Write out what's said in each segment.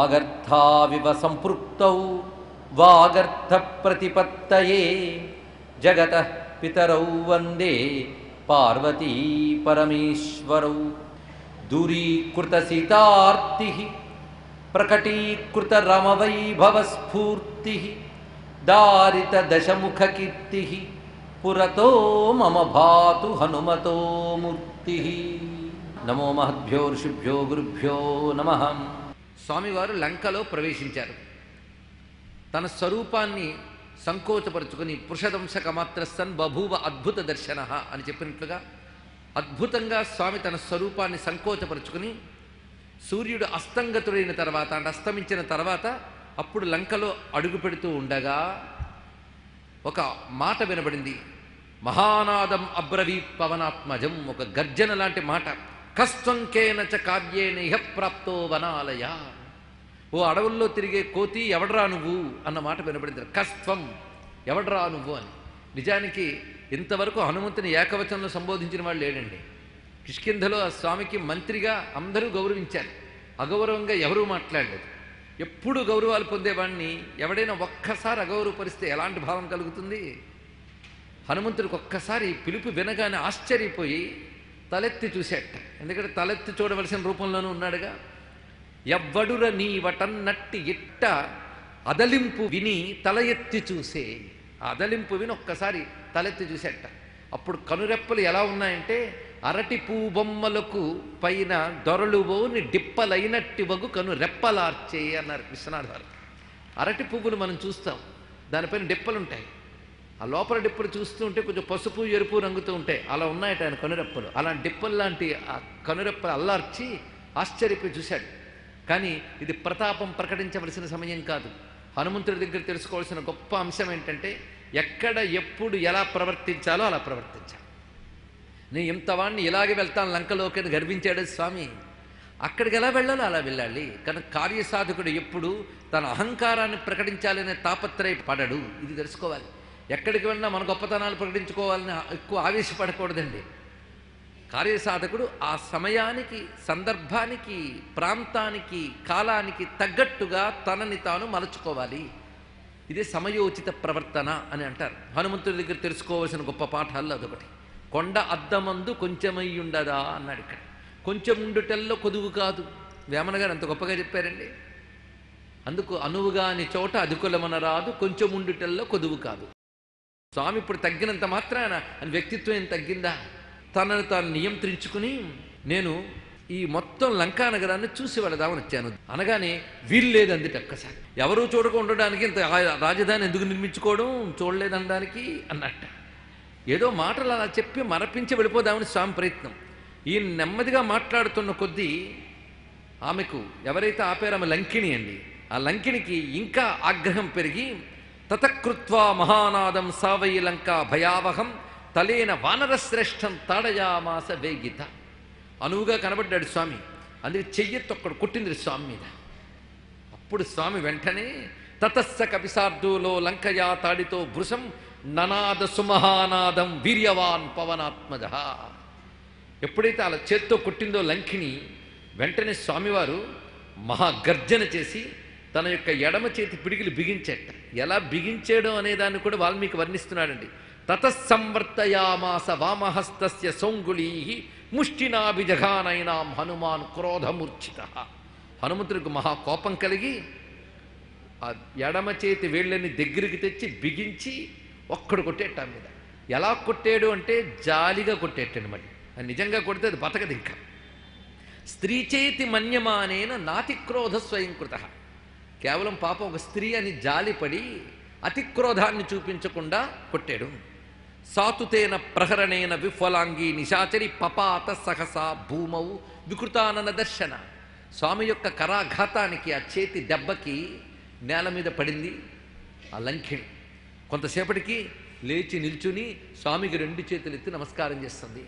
వాగర్థావివ సంపృక్తౌ వాగర్థ ప్రతిపత్తయే జగతః పితరౌ వందే పార్వతీ పరమేశ్వరౌ. దూరీకృత సీతార్తి ప్రకటీకృత రమవైభవస్ఫూర్తి దారిత దశముఖ కీర్తి పురతో మమ భాతు హనుమతో మూర్తి. నమో మహద్భ్యో ఋషిభ్యో గురుభ్యో నమః. స్వామివారు లంకలో ప్రవేశించారు. తన స్వరూపాన్ని సంకోచపరుచుకుని పురుషదంశకమాత్రస్సన్ బభూవ అద్భుత దర్శన అని చెప్పినట్లుగా అద్భుతంగా స్వామి తన స్వరూపాన్ని సంకోచపరుచుకుని సూర్యుడు అస్తంగతుడైన తర్వాత అంటే అస్తమించిన తర్వాత అప్పుడు లంకలో అడుగు పెడుతూ ఉండగా ఒక మాట వినబడింది. మహానాదం అబ్రవీత్ పవనాత్మజం. ఒక గర్జన లాంటి మాట. కస్త్వంకేన చ కావ్యేన ఇహ ప్రాప్తో వనాలయ. ఓ అడవుల్లో తిరిగే కోతి ఎవడరా నువ్వు అన్న మాట వినబడింది. కస్త్వం ఎవడరా నువ్వు అని. నిజానికి ఇంతవరకు హనుమంతుని ఏకవచనంలో సంబోధించిన వాళ్ళు లేడండి. కిష్కింధలో ఆ స్వామికి మంత్రిగా అందరూ గౌరవించారు. అగౌరవంగా ఎవరూ మాట్లాడలేదు. ఎప్పుడు గౌరవాలు పొందేవాడిని ఎవడైనా ఒక్కసారి అగౌరవపరిస్తే ఎలాంటి భావం కలుగుతుంది? హనుమంతుడికి ఒక్కసారి పిలుపు వినగానే ఆశ్చర్యపోయి తలెత్తి చూసేట. ఎందుకంటే తలెత్తి చూడవలసిన రూపంలోనూ ఉన్నాడుగా. ఎవ్వడుర నీవటన్నట్టి ఇట్ట అదలింపు విని తల ఎత్తి చూసే. ఆ అదలింపు విని ఒక్కసారి తలెత్తి చూసేట. అప్పుడు కనురెప్పలు ఎలా ఉన్నాయంటే అరటి పువ్వు బొమ్మలకు పైన దొరలువోని డిప్పలైనట్టి వగు కను రెప్పలార్చే అన్నారు విశ్వనాథ్ గారు. అరటి పువ్వులు మనం చూస్తాం, దానిపైన డిప్పలుంటాయి. ఆ లోపల డిప్పలు చూస్తూ ఉంటే కొంచెం పసుపు ఎరుపు రంగుతూ ఉంటాయి. అలా ఉన్నాయట ఆయన కనురెప్పలు. అలాంటి డిప్పలు లాంటి ఆ కనురెప్పలు అల్లార్చి ఆశ్చర్యపోయి చూశాడు. కానీ ఇది ప్రతాపం ప్రకటించవలసిన సమయం కాదు. హనుమంతుడి దగ్గర తెలుసుకోవాల్సిన గొప్ప అంశం ఏంటంటే ఎక్కడ ఎప్పుడు ఎలా ప్రవర్తించాలో అలా ప్రవర్తించాలి. నేను ఇంతవాణ్ణి ఇలాగే వెళ్తాను లంకలోకి అని గర్వించాడు స్వామి. అక్కడికి ఎలా వెళ్ళాలో అలా వెళ్ళాలి. కనుక కార్యసాధకుడు ఎప్పుడు తన అహంకారాన్ని ప్రకటించాలనే తాపత్రయపడడు. ఇది తెలుసుకోవాలి. ఎక్కడికి వెళ్ళినా మన గొప్పతనాలు ప్రకటించుకోవాలని ఎక్కువ ఆవేశపడకూడదండి. కార్యసాధకుడు ఆ సమయానికి, సందర్భానికి, ప్రాంతానికి, కాలానికి తగ్గట్టుగా తనని తాను మలచుకోవాలి. ఇదే సమయోచిత ప్రవర్తన అని అంటారు. హనుమంతుడి దగ్గర తెలుసుకోవాల్సిన గొప్ప పాఠాల్లో అదొకటి. కొండ అద్దమందు కొంచెమయ్యుండదా అన్నాడు. ఇక్కడ కొంచెం ఉండుటల్లో కొదువు కాదు. వేమన గారు అంత గొప్పగా చెప్పారండి. అందుకు అనువుగాని చోట అధికులమనరాదు, కొంచెం ఉండుటల్లో కొదువు కాదు. స్వామి ఇప్పుడు తగ్గినంత మాత్రాన అని వ్యక్తిత్వం ఏం తగ్గిందా? తనను తాను నియంత్రించుకుని నేను ఈ మొత్తం లంకా నగరాన్ని చూసి వెళదామని వచ్చాను అనగానే వీలు లేదంది. ఒక్కసారి ఎవరూ చూడక ఉండడానికి ఇంత రాజధాని ఎందుకు నిర్మించుకోవడం, చూడలేదనడానికి అన్నట్ట. ఏదో మాటలు అలా చెప్పి మరపించి వెళ్ళిపోదామని స్వామి ప్రయత్నం. ఈయన నెమ్మదిగా మాట్లాడుతున్న కొద్దీ ఆమెకు ఎవరైతే ఆపారో ఆమె లంకిణి అండి. ఆ లంకిణికి ఇంకా ఆగ్రహం పెరిగి తతకృత్వా మహానాదం సావై లంకా భయావహం తలేన వానరశ్రేష్టం తాడయామాస వేగిత. అనువుగా కనబడ్డాడు స్వామి. అందుకే చెయ్యెత్తొక్కడు కొట్టింది స్వామి మీద. అప్పుడు స్వామి వెంటనే తతస్స కపిసార్ధులో లంకయా తాడితో భృశం ననాద సుమహానాదం వీర్యవాన్ పవనాత్మజ. ఎప్పుడైతే అలా చేత్తో కొట్టిందో లంకిని, వెంటనే స్వామివారు మహాగర్జన చేసి తన యొక్క ఎడమ చేతి పిడికిలు బిగించేట. ఎలా బిగించేయడం అనేదాన్ని కూడా వాల్మీకి వర్ణిస్తున్నాడండి. తతస్సంవర్తయామాస వామహస్తస్య సౌంగుళీ ముష్టినాభిజఘానైనాం హనుమాన్ క్రోధమూర్ఛిత. హనుమంతుడికి మహాకోపం కలిగి ఆ ఎడమ చేతి వేళ్ళని దగ్గరికి తెచ్చి బిగించి ఒక్కడు కొట్టేట మీద. ఎలా కొట్టాడు అంటే జాలిగా కొట్టేటండి. మరి అది నిజంగా కొడితే అది బతకదు. ఇంకా స్త్రీ చేతి మన్యమానేన నాతిక్రోధ స్వయంకృత. కేవలం పాపం ఒక స్త్రీ అని జాలిపడి అతిక్రోధాన్ని చూపించకుండా కొట్టాడు. సాతుతేన ప్రహరణేన విఫలాంగి నిశాచరి పపాత సహసా భూమౌ వికృతానన దర్శన. స్వామి యొక్క కరాఘాతానికి ఆ చేతి దెబ్బకి నేల మీద పడింది ఆ లంకిణి. కొంతసేపటికి లేచి నిల్చుని స్వామికి రెండు చేతులు ఎత్తి నమస్కారం చేస్తుంది.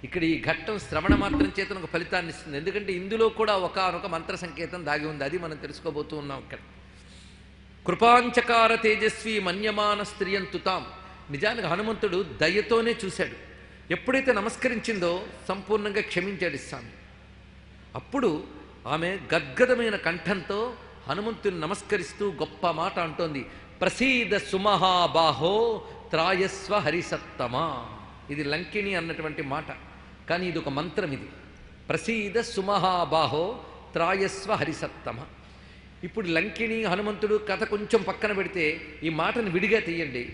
ఇక్కడ ఈ ఘట్టం శ్రవణ మాత్రం చేతన ఒక ఫలితాన్ని ఇస్తుంది. ఎందుకంటే ఇందులో కూడా ఒకానొక మంత్ర సంకేతం దాగి ఉంది. అది మనం తెలుసుకోబోతూ ఉన్నాం. ఇక్కడ కృపాంచకార తేజస్వి మన్యమాన స్త్రియంతుతాం. నిజానికి హనుమంతుడు దయతోనే చూశాడు. ఎప్పుడైతే నమస్కరించిందో సంపూర్ణంగా క్షమించాడు స్వామి. అప్పుడు ఆమె గద్గదమైన కంఠంతో హనుమంతుని నమస్కరిస్తూ గొప్ప మాట అంటోంది. ప్రసీద సుమహాబాహో త్రాయస్వ హరిసత్తమా. ఇది లంకిణి అన్నటువంటి మాట, కానీ ఇది ఒక మంత్రం. ఇది ప్రసీద సుమహాబాహో త్రాయస్వ హరిసత్తమ. ఇప్పుడు లంకిణి హనుమంతుడు కథ కొంచెం పక్కన పెడితే ఈ మాటను విడిగా తీయండి.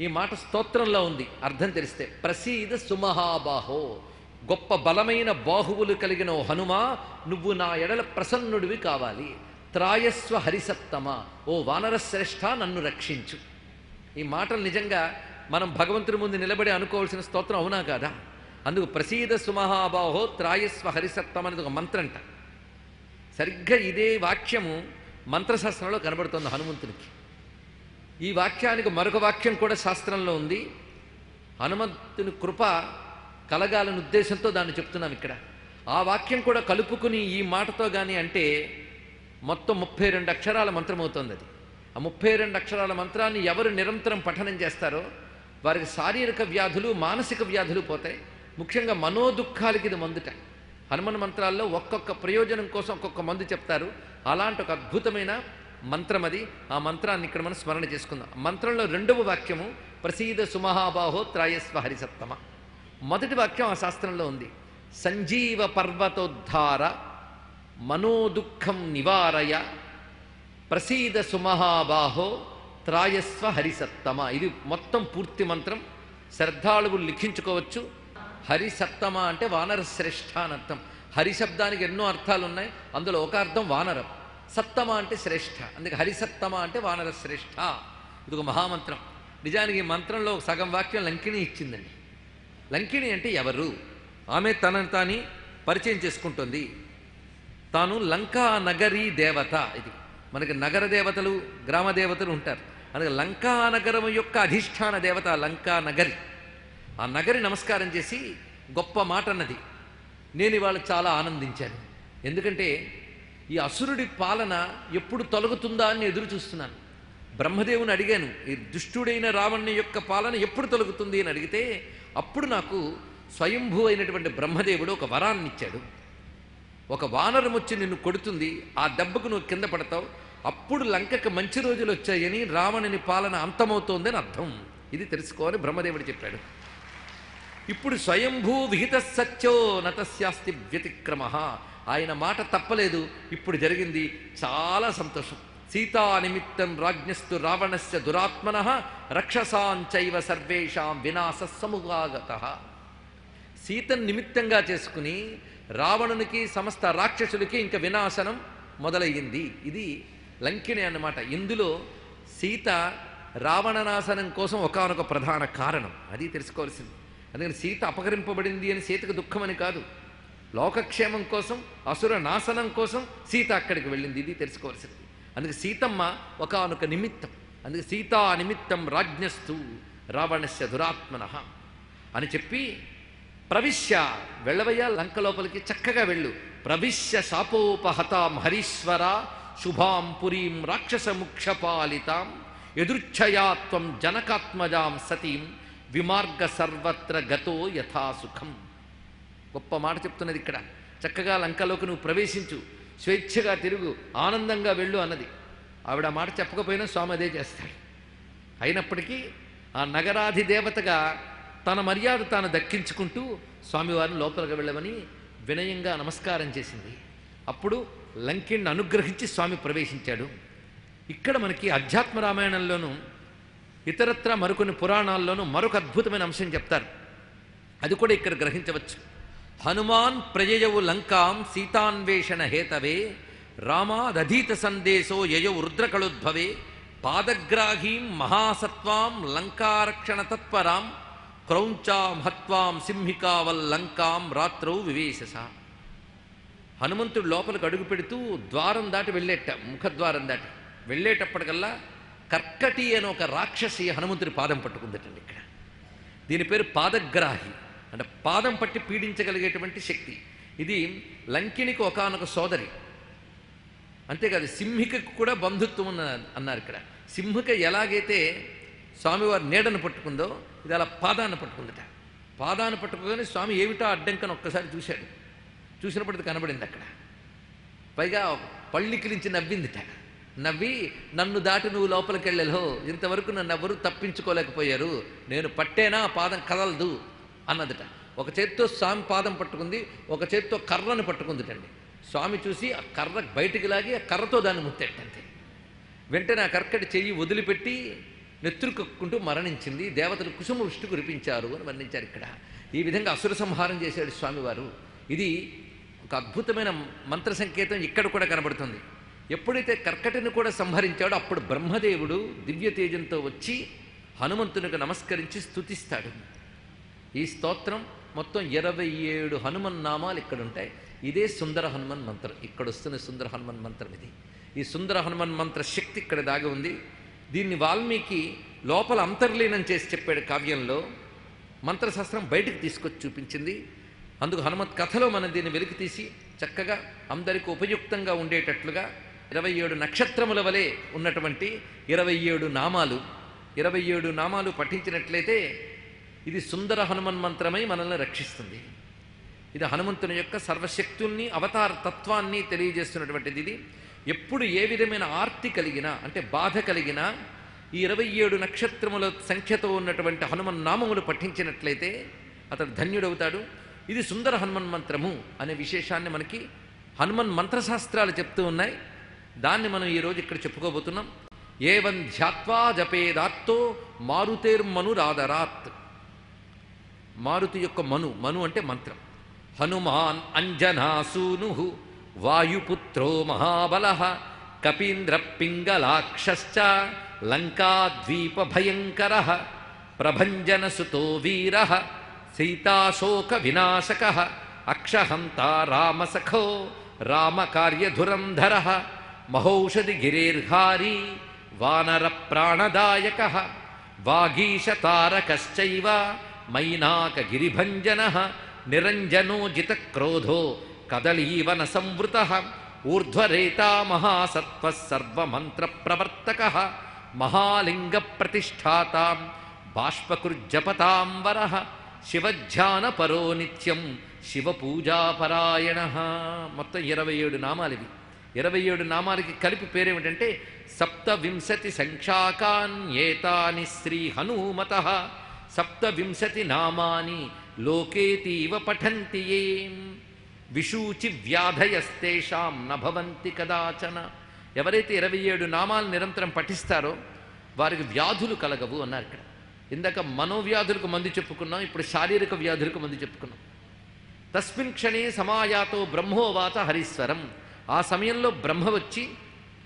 ఈ మాట స్తోత్రంలో ఉంది, అర్థం తెలిస్తే. ప్రసీద సుమహాబాహో, గొప్ప బలమైన బాహువులు కలిగిన ఓ హనుమా, నువ్వు నా ఎడల ప్రసన్నుడివి కావాలి. త్రాయస్వ హరిసత్తమ, ఓ వానరశ్రేష్ఠ నన్ను రక్షించు. ఈ మాటలు నిజంగా మనం భగవంతుడి ముందు నిలబడి అనుకోవాల్సిన స్తోత్రం అవునా కాదా? అందుకు ప్రసీద సుమహాబాహో త్రాయస్వ హరిసత్తమ అనేది ఒక మంత్రంట. సరిగ్గా ఇదే వాక్యము మంత్రశాస్త్రంలో కనబడుతుంది హనుమంతునికి. ఈ వాక్యానికి మరొక వాక్యం కూడా శాస్త్రంలో ఉంది. హనుమంతుని కృప కలగాలని ఉద్దేశంతో దాన్ని చెప్తున్నాం ఇక్కడ. ఆ వాక్యం కూడా కలుపుకుని ఈ మాటతో కానీ అంటే మొత్తం 32 అక్షరాల మంత్రం అవుతుంది అది. ఆ 32 అక్షరాల మంత్రాన్ని ఎవరు నిరంతరం పఠనం చేస్తారో వారికి శారీరక వ్యాధులు, మానసిక వ్యాధులు పోతాయి. ముఖ్యంగా మనోదుఖాలకి ఇది మందుట. హనుమన్ మంత్రాల్లో ఒక్కొక్క ప్రయోజనం కోసం ఒక్కొక్క మందు చెప్తారు. అలాంటి ఒక అద్భుతమైన మంత్రం అది. ఆ మంత్రాన్ని ఇక్కడ మనం స్మరణ చేసుకుందాం. మంత్రంలో రెండవ వాక్యము ప్రసీద సుమహాబాహో త్రాయస్వ హరిసత్తమ. మొదటి వాక్యం ఆ శాస్త్రంలో ఉంది. సంజీవ పర్వతోద్ధార మనోదుఃఖం నివారయ ప్రసీద సుమహాబాహో త్రాయస్వ హరిసత్తమ. ఇది మొత్తం పూర్తి మంత్రం. శ్రద్ధాళువులు లిఖించుకోవచ్చు. హరిసత్తమ అంటే వానరశ్రేష్ఠ అని అర్థం. హరిశబ్దానికి ఎన్నో అర్థాలు ఉన్నాయి, అందులో ఒక అర్థం వానరం. సత్తమ అంటే శ్రేష్ఠ, అందుకే హరిసత్తమ అంటే వానరశ్రేష్ఠ. ఇది ఒక మహామంత్రం. నిజానికి ఈ మంత్రంలో సగం వాక్యం లంకిణి ఇచ్చిందండి. లంకిణి అంటే ఎవరు? ఆమె తనను తాని పరిచయం చేసుకుంటుంది. తాను లంకా నగరీ దేవత. ఇది మనకి నగర దేవతలు, గ్రామ దేవతలు ఉంటారు. అందుకే లంకా నగరం యొక్క అధిష్టాన దేవత లంకా నగరి. ఆ నగరి నమస్కారం చేసి గొప్ప మాట అన్నది. నేను ఇవాళ చాలా ఆనందించాను. ఎందుకంటే ఈ అసురుడి పాలన ఎప్పుడు తొలగుతుందా అని ఎదురు చూస్తున్నాను. బ్రహ్మదేవుని అడిగాను, ఈ దుష్టుడైన రావణుని యొక్క పాలన ఎప్పుడు తొలగుతుంది అని అడిగితే అప్పుడు నాకు స్వయంభూ అయినటువంటి బ్రహ్మదేవుడు ఒక వరాన్ని ఇచ్చాడు. ఒక వానరం వచ్చి నిన్ను కొడుతుంది, ఆ దెబ్బకు నువ్వు కింద పడతావు, అప్పుడు లంకకు మంచి రోజులు వచ్చాయని, రావణుని పాలన అంతమవుతోందని అర్థం. ఇది తెలుసుకోవాలి బ్రహ్మదేవుడు చెప్పాడు. ఇప్పుడు స్వయంభూ విహిత సత్యో నతస్యాస్తి వ్యతిక్రమ. ఆయన మాట తప్పలేదు, ఇప్పుడు జరిగింది. చాలా సంతోషం. సీతా నిమిత్తం రాజ్ఞస్తు రావణస్య దురాత్మనః రక్షసాంచైవ సర్వేషాం వినాశ సముగాగత. సీతను నిమిత్తంగా చేసుకుని రావణునికి, సమస్త రాక్షసులకి ఇంక వినాశనం మొదలయ్యింది. ఇది లంకిణి అన్నమాట. ఇందులో సీత రావణనాశనం కోసం ఒకానొక ప్రధాన కారణం. అది తెలుసుకోవాల్సింది. అందుకని సీత అపహరింపబడింది అని సీతకు దుఃఖమని కాదు, లోకక్షేమం కోసం, అసుర నాశనం కోసం సీత అక్కడికి వెళ్ళింది. ఇది తెలుసుకోవాల్సింది. అందుకే సీతమ్మ ఒకానొక నిమిత్తం. అందుకే సీతా నిమిత్తం రాజ్ఞస్తు రావణస్య దురాత్మనః అని చెప్పి ప్రవిశ్య, వెళ్ళవయ్యా లంక లోపలికి, చక్కగా వెళ్ళు. ప్రవిశ్య శాపోపహతాం హరీశ్వర శుభాం పురీం రాక్షస ముక్షపాలితాం యదృచ్ఛయాత్వం జనకాత్మజాం సతీం విమార్గ సర్వత్ర గతో యథాసుఖం. గొప్ప మాట చెప్తున్నది ఇక్కడ. చక్కగా లంకలోకి నువ్వు ప్రవేశించు, స్వేచ్ఛగా తిరుగు, ఆనందంగా వెళ్ళు అన్నది. ఆవిడ మాట చెప్పకపోయినా స్వామి అదే చేస్తాడు. అయినప్పటికీ ఆ నగరాధిదేవతగా తన మర్యాద తాను దక్కించుకుంటూ స్వామివారిని లోపలికి వెళ్ళమని వినయంగా నమస్కారం చేసింది. అప్పుడు లంకిణ్ణి అనుగ్రహించి స్వామి ప్రవేశించాడు. ఇక్కడ మనకి అధ్యాత్మ రామాయణంలోనూ ఇతరత్ర మరికొన్ని పురాణాల్లోనూ మరొక అద్భుతమైన అంశం చెప్తారు. అది కూడా ఇక్కడ గ్రహించవచ్చు. హనుమాన్ ప్రయయవు లంకాం సీతాన్వేషణ హేతవే రామాదధీత సందేశో యయౌ రుద్రకళోద్భవే పాదగ్రాహీం మహాసత్వాం లంకారక్షణ తత్పరాం క్రౌంచాం హత్వాం సింహికావల్లంకాం రాత్రౌ వివేశస. హనుమంతుడు లోపలికి అడుగు పెడుతూ ద్వారం దాటి వెళ్ళేట, ముఖద్వారం దాటి వెళ్ళేటప్పటికల్లా కర్కటి అని ఒక రాక్షసి హనుమంతుడి పాదం పట్టుకుందటండి. ఇక్కడ దీని పేరు పాదగ్రాహి, అంటే పాదం పట్టి పీడించగలిగేటువంటి శక్తి. ఇది లంకినికి ఒకానొక సోదరి. అంతేకాదు సింహికకు కూడా బంధుత్వం అన్నారు ఇక్కడ. సింహిక ఎలాగైతే స్వామివారి నీడను పట్టుకుందో ఇది అలా పాదాన్ని పట్టుకుందట. పాదాన్ని పట్టుకుని స్వామి ఏమిటా అడ్డంకని ఒక్కసారి చూశాడు. చూసినప్పుడు కనబడింది అక్కడ. పైగా పళ్ళికిలించి నవ్విందిట. నవ్వి నన్ను దాటి నువ్వు లోపలికి వెళ్ళలో, ఇంతవరకు నన్ను ఎవరు తప్పించుకోలేకపోయారు, నేను పట్టేనా పాదం కదలదు అన్నదట. ఒక చేత్తో స్వామి పాదం పట్టుకుంది, ఒక చేత్తో కర్రను పట్టుకుందిటండి. స్వామి చూసి ఆ కర్ర బయటికి లాగి ఆ కర్రతో దాన్ని ముత్తేటంతే. వెంటనే ఆ కర్కటి చెయ్యి వదిలిపెట్టి నెత్తురు కక్కుంటూ మరణించింది. దేవతలు కుసుమ వృష్టి కురిపించారు అని వర్ణించారు ఇక్కడ. ఈ విధంగా అసుర సంహారం చేశాడు స్వామివారు. ఇది ఒక అద్భుతమైన మంత్ర సంకేతం ఇక్కడ కూడా కనబడుతుంది. ఎప్పుడైతే కర్కటిని కూడా సంహరించాడో అప్పుడు బ్రహ్మదేవుడు దివ్య తేజంతో వచ్చి హనుమంతునికి నమస్కరించి స్తుతిస్తాడు. ఈ స్తోత్రం మొత్తం 27 హనుమన్ నామాలు ఇక్కడ ఉంటాయి. ఇదే సుందర హనుమన్ మంత్రం. ఇక్కడ వస్తున్న సుందర హనుమన్ మంత్రం ఇది. ఈ సుందర హనుమన్ మంత్ర శక్తి ఇక్కడ దాగి ఉంది. దీన్ని వాల్మీకి లోపల అంతర్లీనం చేసి చెప్పాడు కావ్యంలో. మంత్రశాస్త్రం బయటికి తీసుకొచ్చి చూపించింది. అందుకు హనుమత్ కథలో మనం దీన్ని వెలికి తీసి చక్కగా అందరికీ ఉపయుక్తంగా ఉండేటట్లుగా 27 నక్షత్రముల వలె ఉన్నటువంటి 27 నామాలు 27 నామాలు పఠించినట్లయితే ఇది సుందర హనుమన్ మంత్రమై మనల్ని రక్షిస్తుంది. ఇది హనుమంతుని యొక్క సర్వశక్తుల్ని అవతార తత్వాన్ని తెలియజేస్తున్నటువంటిది. ఇది ఎప్పుడు ఏ విధమైన ఆర్తి కలిగినా అంటే బాధ కలిగినా ఈ 27 నక్షత్రముల సంఖ్యతో ఉన్నటువంటి హనుమన్ నామములు పఠించినట్లయితే అతడు ధన్యుడవుతాడు. ఇది సుందర హనుమన్ మంత్రము అనే విశేషాన్ని మనకి హనుమన్ మంత్రశాస్త్రాలు చెప్తూ ఉన్నాయి. దాన్ని మనం ఈరోజు ఇక్కడ చెప్పుకోబోతున్నాం. ఏవం ధ్యాత్వా జపేదాత్తో మారుతేర్మనురాదరాత్. మారుతి యొక్క మను అంటే మంత్రం. హనుమాన్ అంజనాసూను వాయుపుత్రో మహాబల కపీంద్ర పింగళాక్షశ్చ లంకాద్వీప భయంకర ప్రభంజనసుతో వీర సీతాశోక వినాశక అక్షహంతా రామసఖో రామకార్యధురంధర మహౌషధి గిరేర్హారీ వానర ప్రాణదాయక వాగీశతారకశ్చైవ మైనాక గిరిభంజన నిరంజనోజిత క్రోధో కదలీవన సంవృత ఊర్ధ్వరేతా మహాసత్వ సర్వమంత్ర ప్రవర్తక మహాలింగ ప్రతిష్ఠాతాం బాష్పకృజ్జపతాంబర శివధ్యాన పరో నిత్యం శివపూజాపరాయణ. మొత్తం 27 నామాలు ఇవి. 27 నామాలకి కలిపి పేరేమిటంటే సప్తవింశతి సంఖ్యాకాన్యేతాని శ్రీ హనుమత సప్తవింశతి నామాని లోకేతీవ పఠంతి ఏం విశూచి వ్యాధయస్తేషాం నభవంతి కదాచన. ఎవరైతే 27 నామాలు నిరంతరం పఠిస్తారో వారికి వ్యాధులు కలగవు అన్నారు ఇక్కడ. ఇందాక మనోవ్యాధులకు మందు చెప్పుకున్నాం, ఇప్పుడు శారీరక వ్యాధులకు మందు చెప్పుకున్నాం. తస్మిన్ క్షణే సమాయాతో బ్రహ్మోవాత హరీశ్వరం. ఆ సమయంలో బ్రహ్మ వచ్చి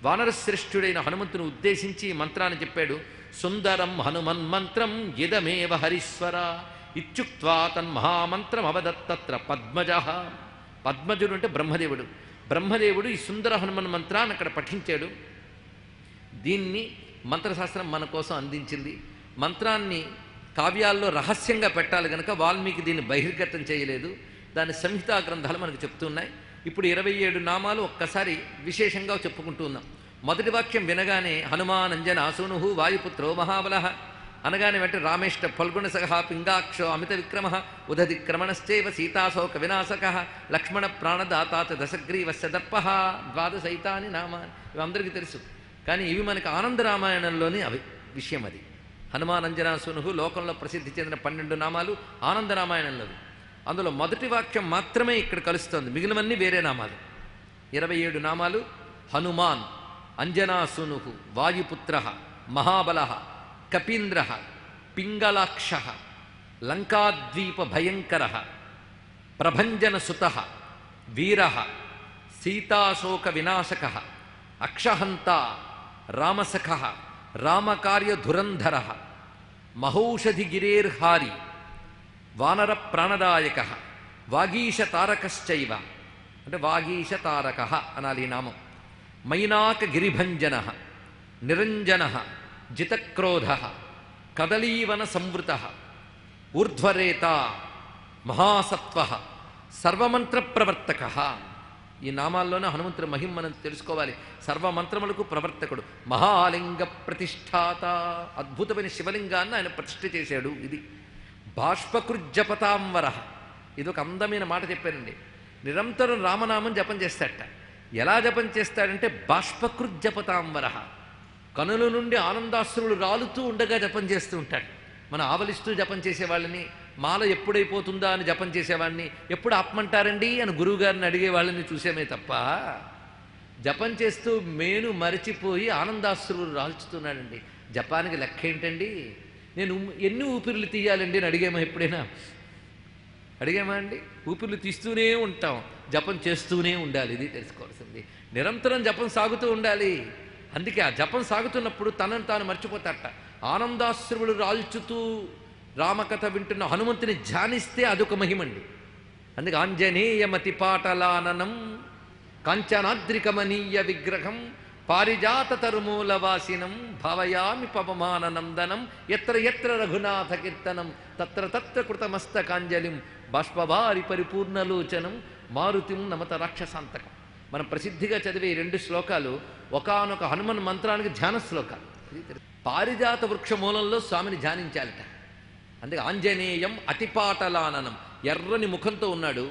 వానరశ్రేష్ఠుడైన హనుమంతుని ఉద్దేశించి మంత్రాన్ని చెప్పాడు. సుందరం హనుమన్ మంత్రం ఇదమేవ హరీశ్వర ఇత్యుక్త్వా తన్మహామంత్రం అవదత్తత్ర పద్మజ. పద్మజుడు అంటే బ్రహ్మదేవుడు. బ్రహ్మదేవుడు ఈ సుందర హనుమన్ మంత్రాన్ని అక్కడ పఠించాడు. దీన్ని మంత్రశాస్త్రం మన కోసం అందించింది. మంత్రాన్ని కావ్యాల్లో రహస్యంగా పెట్టాలి కనుక వాల్మీకి దీన్ని బహిర్గతం చేయలేదు. దాని సంహితా గ్రంథాలు మనకు చెప్తున్నాయి. ఇప్పుడు 27 నామాలు ఒక్కసారి విశేషంగా చెప్పుకుంటూ ఉన్నాం. మొదటి వాక్యం వినగానే హనుమాన్ అంజనాసూను వాయుపుత్రో మహాబల అనగానే వెంటనే రామేష్ట ఫల్గుణ సహ పింగాక్షో అమిత విక్రమ ఉదధిక్రమణశ్చైవ సీతాశోక వినాశక లక్ష్మణ ప్రాణదాతాత దశగ్రీవస్య దర్ప ద్వాదశైతాని నామాని. ఇవి అందరికీ తెలుసు, కానీ ఇవి మనకి ఆనంద రామాయణంలోని విషయం. అది హనుమాన్ అంజనాసూను లోకంలో ప్రసిద్ధి చెందిన 12 నామాలు ఆనంద రామాయణంలోవి. అందులో మొదటి వాక్యం మాత్రమే ఇక్కడ కలుస్తోంది, మిగిలినవన్నీ వేరే నామాలు. 27 నామాలు హనుమాన్ అంజనాసూను వాయుపుత్ర మహాబల కపీంద్ర పింగళాక్ష లంకాద్వీప భయంకర ప్రభంజనసుత వీర సీతాశోక వినాశక అక్షహంత రామసఖ రామకార్యధురంధర మహౌషధి గిరేర్హారి వానర ప్రాణదాయక వాగీశ తారకశ్చైవ అంటే వాగీశ తారక అనాలి ఈ నామం. మైనాక గిరిభంజన నిరంజన జితక్రోధ కదలీవన సంవృత ఊర్ధ్వరేత మహాసత్వ సర్వమంత్ర ప్రవర్తక. ఈ నామాల్లోనే హనుమంతుడి మహిమ మనం తెలుసుకోవాలి. సర్వమంత్రములకు ప్రవర్తకుడు, మహాలింగ ప్రతిష్ఠాత. అద్భుతమైన శివలింగాన్ని ఆయన ప్రతిష్ఠ చేశాడు. ఇది బాష్పకృజ్జపతాంబర. ఇది ఒక అందమైన మాట చెప్పానండి. నిరంతరం రామనామం జపం చేస్తాడట. ఎలా జపం చేస్తాడంటే బాష్పకృజ్జపతాంబరః, కనుల నుండి ఆనందాశ్రులు రాలుతూ ఉండగా జపం చేస్తూ ఉంటాడు. మనం ఆవలిస్తూ జపం చేసేవాళ్ళని, మాల ఎప్పుడైపోతుందా అని జపం చేసేవాడిని, ఎప్పుడు ఆపమంటారండి అని గురువుగారిని అడిగే వాళ్ళని చూసామే తప్ప జపం చేస్తూ మేను మరిచిపోయి ఆనందాశ్రులు రాల్చుతున్నాడండి. జపానికి లెక్క ఏంటండి? నేను ఎన్ని ఊపిరులు తీయాలండి అని అడిగామా ఎప్పుడైనా? అడిగామా అండి? ఊపిరులు తీస్తూనే ఉంటాం, జపం చేస్తూనే ఉండాలి. ఇది తెలుసుకోవాల్సింది. నిరంతరం జపం సాగుతూ ఉండాలి. అందుకే ఆ జపం సాగుతున్నప్పుడు తనను తాను మర్చిపోతాట. ఆనందాశ్రువులు రాల్చుతూ రామకథ వింటున్న హనుమంతుని ధ్యానిస్తే అదొక మహిమండి. అందుకే ఆంజనేయమతి పాటలాననం కాంచనాద్రికమనీయ విగ్రహం పారిజాత తరుమూలవాసినం భావయామి పవమాననందనం ఎత్ర ఎత్ర రఘునాథ కీర్తనం తత్ర తత్ర కృతమస్తకాంజలిం బాష్పవారి పరిపూర్ణలోచనం మారుతిం నమత రాక్షసాంతకం. మనం ప్రసిద్ధిగా చదివే 2 శ్లోకాలు ఒకానొక హనుమన్ మంత్రానికి ధ్యాన శ్లోకాలు. పారిజాత వృక్ష మూలంలో స్వామిని ధ్యానించాలట. అందుకే ఆంజనేయం అతిపాటలాననం, ఎర్రని ముఖంతో ఉన్నాడు,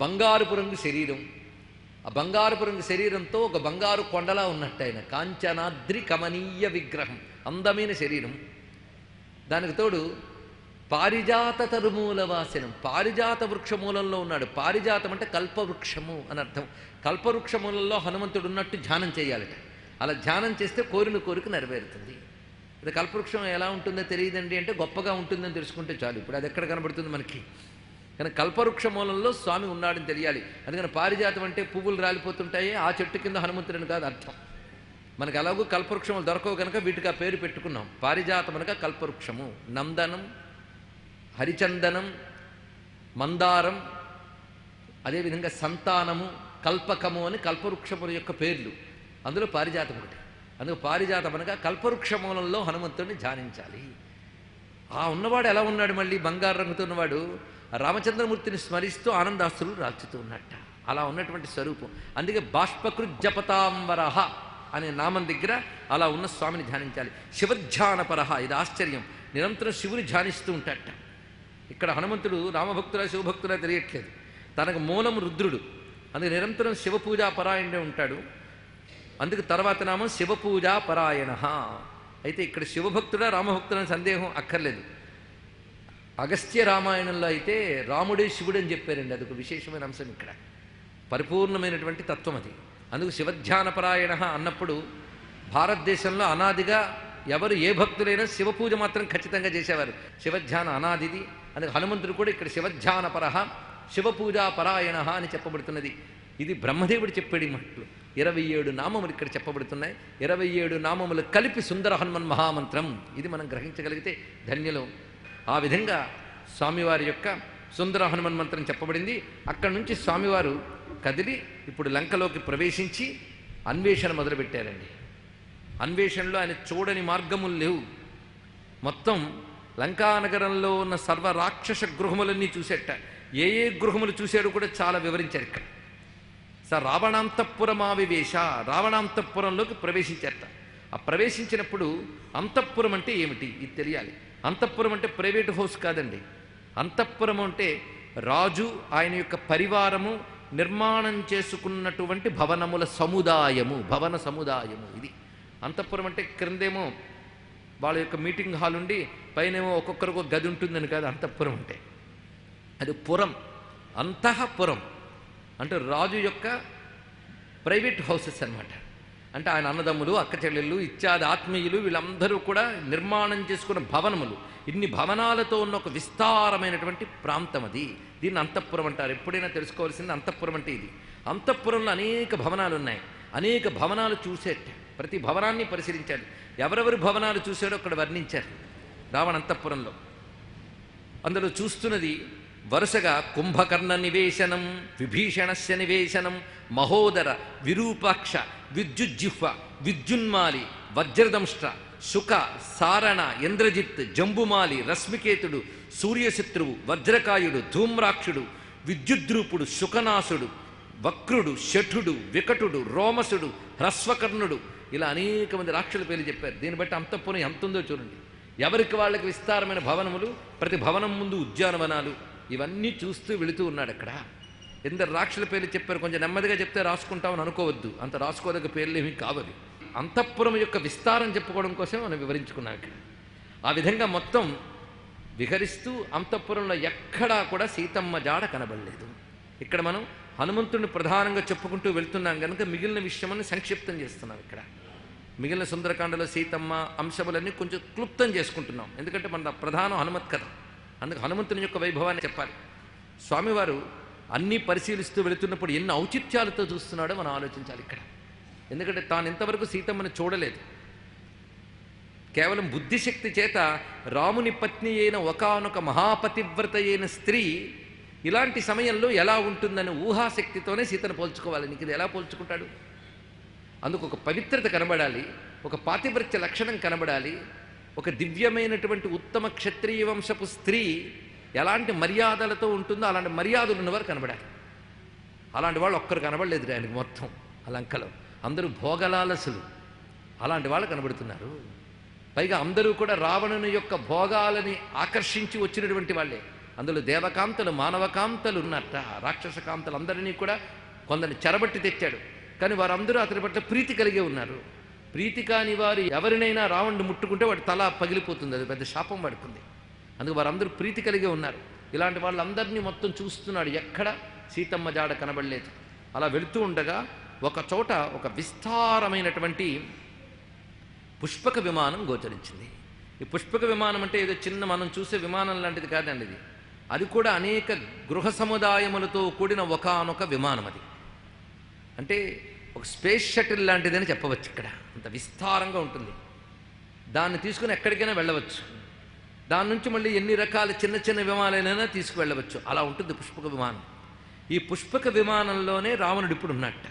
బంగారుపు రంగు శరీరం. ఆ బంగారుపు రంగు శరీరంతో ఒక బంగారు కొండలా ఉన్నట్టు ఆయన. కాంచనాద్రి కమనీయ విగ్రహం, అందమైన శరీరం. దానికి తోడు పారిజాత తరుమూలవాసినం, పారిజాత వృక్షమూలంలో ఉన్నాడు. పారిజాతం అంటే కల్పవృక్షము అని అర్థం. కల్పవృక్షమూలంలో హనుమంతుడు ఉన్నట్టు ధ్యానం చేయాలట. అలా ధ్యానం చేస్తే కోరిన కోరిక నెరవేరుతుంది. ఇది కల్పవృక్షం ఎలా ఉంటుందో తెలియదండి అంటే గొప్పగా ఉంటుందని తెలుసుకుంటే చాలు. ఇప్పుడు అది ఎక్కడ కనబడుతుంది మనకి? కానీ కల్పవృక్ష మూలంలో స్వామి ఉన్నాడని తెలియాలి. అందుకని పారిజాతం అంటే పువ్వులు రాలిపోతుంటాయి, ఆ చెట్టు కింద హనుమంతుడని కాదు అర్థం. మనకు ఎలాగో కల్పవృక్షములు దొరకవు కనుక వీటికి ఆ పేరు పెట్టుకున్నాం. పారిజాతం అనగా కల్పవృక్షము. నందనం, హరిచందనం, మందారం, అదేవిధంగా సంతానము, కల్పకము అని కల్పవృక్షముల యొక్క పేర్లు. అందులో పారిజాతం ఒకటి. అందుకు పారిజాతం అనగా కల్పవృక్ష మూలంలో హనుమంతుడిని ధ్యానించాలి. ఆ ఉన్నవాడు ఎలా ఉన్నాడు? మళ్ళీ బంగారు రంగుతో ఉన్నవాడు రామచంద్రమూర్తిని స్మరిస్తూ ఆనందాశ్రులు రాల్చుతూ ఉన్నట్ట. అలా ఉన్నటువంటి స్వరూపం. అందుకే బాష్పకృజ్జపతాంబరః అనే నామం దగ్గర అలా ఉన్న స్వామిని ధ్యానించాలి. శివధ్యానపరః, ఇది ఆశ్చర్యం. నిరంతరం శివుని ధ్యానిస్తూ ఉంటాడట. ఇక్కడ హనుమంతుడు రామభక్తుడా శివభక్తుడా తెలియట్లేదు. తనకు మూలం రుద్రుడు. అందుకే నిరంతరం శివపూజా పరాయణే ఉంటాడు. అందుకు తర్వాత నామం శివపూజా పరాయణ. అయితే ఇక్కడ శివభక్తుడా రామభక్తుడా సందేహం అక్కర్లేదు. అగస్త్య రామాయణంలో అయితే రాముడే శివుడు అని చెప్పారండి. అదొక విశేషమైన అంశం ఇక్కడ. పరిపూర్ణమైనటువంటి తత్వం అది. అందుకు శివధ్యానపరాయణ అన్నప్పుడు భారతదేశంలో అనాదిగా ఎవరు ఏ భక్తులైనా శివపూజ మాత్రం ఖచ్చితంగా చేసేవారు. శివధ్యాన అనాదిది. అందుకు హనుమంతుడు కూడా ఇక్కడ శివధ్యానపరః శివపూజా పరాయణ అని చెప్పబడుతున్నది. ఇది బ్రహ్మదేవుడు చెప్పాడు ఈ మాటలు. 27 నామములు ఇక్కడ చెప్పబడుతున్నాయి. 27 నామములు కలిపి సుందర హనుమన్ మహామంత్రం. ఇది మనం గ్రహించగలిగితే ధన్యులం. ఆ విధంగా స్వామివారి యొక్క సుందర హనుమన్ మంత్రం చెప్పబడింది. అక్కడి నుంచి స్వామివారు కదిలి ఇప్పుడు లంకలోకి ప్రవేశించి అన్వేషణ మొదలుపెట్టారండి. అన్వేషణలో ఆయన చూడని మార్గములు లేవు. మొత్తం లంకానగరంలో ఉన్న సర్వ రాక్షస గృహములన్నీ చూసేట. ఏ ఏ గృహములు చూశాడో కూడా చాలా వివరించారు ఇక్కడ. రావణాంతఃపురమావివేశ, రావణాంతఃపురంలోకి ప్రవేశించారట. ఆ ప్రవేశించినప్పుడు అంతఃపురం అంటే ఏమిటి ఇది తెలియాలి. అంతఃపురం అంటే ప్రైవేట్ హౌస్ కాదండి. అంతఃపురం అంటే రాజు ఆయన యొక్క పరివారము నిర్మాణం చేసుకున్నటువంటి భవనముల సముదాయము, భవన సముదాయము. ఇది అంతఃపురం అంటే. క్రిందేమో వాళ్ళ యొక్క మీటింగ్ హాల్ ఉండి పైనేమో ఒక్కొక్కరికి ఒక గది ఉంటుందని కాదు అంతఃపురం అంటే. అది పురం, అంతఃపురం అంటే రాజు యొక్క ప్రైవేట్ హౌసెస్ అన్నమాట. అంటే ఆయన అన్నదమ్ములు, అక్క చెల్లెళ్ళు ఇత్యాది ఆత్మీయులు వీళ్ళందరూ కూడా నిర్మాణం చేసుకున్న భవనములు. ఇన్ని భవనాలతో ఉన్న ఒక విస్తారమైనటువంటి ప్రాంతం అది. దీన్ని అంతఃపురం అంటారు. ఎప్పుడైనా తెలుసుకోవాల్సింది అంతఃపురం అంటే ఇది. అంతఃపురంలో అనేక భవనాలు ఉన్నాయి. అనేక భవనాలు చూసేట. ప్రతి భవనాన్ని పరిశీలించాడు. ఎవరెవరి భవనాలు చూశాడో అక్కడ వర్ణించారు రావణ అంతఃపురంలో. అందులో చూస్తున్నది వరుసగా కుంభకర్ణ నివేశనం, విభీషణస్య నివేశనం, మహోదర, విరూపాక్ష, విద్యుజ్జిహ్వ, విద్యున్మాలి, వజ్రదంష్ట్ర, శుక, సారణ, ఇంద్రజిత్, జంబుమాలి, రశ్మికేతుడు, సూర్యశత్రువు, వజ్రకాయుడు, ధూమ్రాక్షుడు, విద్యుద్రూపుడు, శుకనాసుడు, వక్రుడు, శఠుడు, వికటుడు, రోమసుడు, హ్రస్వకర్ణుడు, ఇలా అనేక మంది రాక్షసుల పేర్లు చెప్పారు. దీన్ని బట్టి అంతఃపురం ఎంత ఉందో చూడండి. ఎవరికి వాళ్ళకి విస్తారమైన భవనములు, ప్రతి భవనం ముందు ఉద్యానవనాలు, ఇవన్నీ చూస్తూ వెళుతూ ఉన్నాడు అక్కడ. ఎందరు రాక్షసుల పేర్లు చెప్పారు, కొంచెం నెమ్మదిగా చెప్తే రాసుకుంటామని అనుకోవద్దు, అంత రాసుకోదగ్గ పేర్లు ఏమీ కావవి. అంతఃపురం యొక్క విస్తారం చెప్పుకోవడం కోసం మనం వివరించుకున్నాం ఇక్కడ. ఆ విధంగా మొత్తం విహరిస్తూ అంతఃపురంలో ఎక్కడా కూడా సీతమ్మ జాడ కనబడలేదు. ఇక్కడ మనం హనుమంతుడిని ప్రధానంగా చెప్పుకుంటూ వెళ్తున్నాం కనుక మిగిలిన విషయమని సంక్షిప్తం చేస్తున్నాం. ఇక్కడ మిగిలిన సుందరకాండలో సీతమ్మ అంశములన్నీ కొంచెం క్లుప్తం చేసుకుంటున్నాం, ఎందుకంటే మన ప్రధానం హనుమత్ కథ. అందుకు హనుమంతుని యొక్క వైభవాన్ని చెప్పాలి. స్వామివారు అన్నీ పరిశీలిస్తూ వెళుతున్నప్పుడు ఎన్ని ఔచిత్యాలతో చూస్తున్నాడో మనం ఆలోచించాలి ఇక్కడ. ఎందుకంటే తాను ఇంతవరకు సీతమ్మని చూడలేదు. కేవలం బుద్ధిశక్తి చేత రాముని పత్ని అయిన ఒకానొక మహాపతివ్రత అయిన స్త్రీ ఇలాంటి సమయంలో ఎలా ఉంటుందని ఊహాశక్తితోనే సీతను పోల్చుకోవాలి. నీకు ఇది ఎలా పోల్చుకుంటాడు? అందుకు ఒక పవిత్రత కనబడాలి, ఒక పాతివ్రత్య లక్షణం కనబడాలి, ఒక దివ్యమైనటువంటి ఉత్తమ క్షత్రియ వంశపు స్త్రీ ఎలాంటి మర్యాదలతో ఉంటుందో అలాంటి మర్యాదలు ఉన్నవారు కనబడాలి. అలాంటి వాళ్ళు ఒక్కరు కనబడలేదు ఆయనకి. మొత్తం అలంకలో అందరూ భోగలాలసులు, అలాంటి వాళ్ళు కనబడుతున్నారు. పైగా అందరూ కూడా రావణుని యొక్క భోగాలని ఆకర్షించి వచ్చినటువంటి వాళ్ళే. అందులో దేవకాంతలు మానవకాంతలు ఉన్నట్ట, రాక్షస కాంతలు అందరినీ కూడా కొందరిని చెరబట్టి తెచ్చాడు. కానీ వారందరూ అతని పట్ల ప్రీతి కలిగే ఉన్నారు. ప్రీతి కాని వారు ఎవరినైనా రావణుని ముట్టుకుంటే వాడి తల పగిలిపోతుంది, అది పెద్ద శాపం పడుతుంది. అందుకు వారందరూ ప్రీతి కలిగే ఉన్నారు. ఇలాంటి వాళ్ళందరినీ మొత్తం చూస్తున్నాడు, ఎక్కడ సీతమ్మ జాడ కనబడలేదు. అలా వెళుతూ ఉండగా ఒక చోట ఒక విస్తారమైనటువంటి పుష్పక విమానం గోచరించింది. ఈ పుష్పక విమానం అంటే ఏదో చిన్న మనం చూసే విమానం లాంటిది కాదండి ఇది. అది కూడా అనేక గృహ సముదాయములతో కూడిన ఒకానొక విమానం. అది అంటే ఒక స్పేస్ షటిల్ లాంటిదని చెప్పవచ్చు. ఇక్కడ అంత విస్తారంగా ఉంటుంది. దాన్ని తీసుకుని ఎక్కడికైనా వెళ్ళవచ్చు. దాని నుంచి మళ్ళీ ఎన్ని రకాల చిన్న చిన్న విమానాలైనా తీసుకువెళ్ళవచ్చు. అలా ఉంటుంది పుష్పక విమానం. ఈ పుష్పక విమానంలోనే రావణుడు ఇప్పుడు ఉన్నట్ట.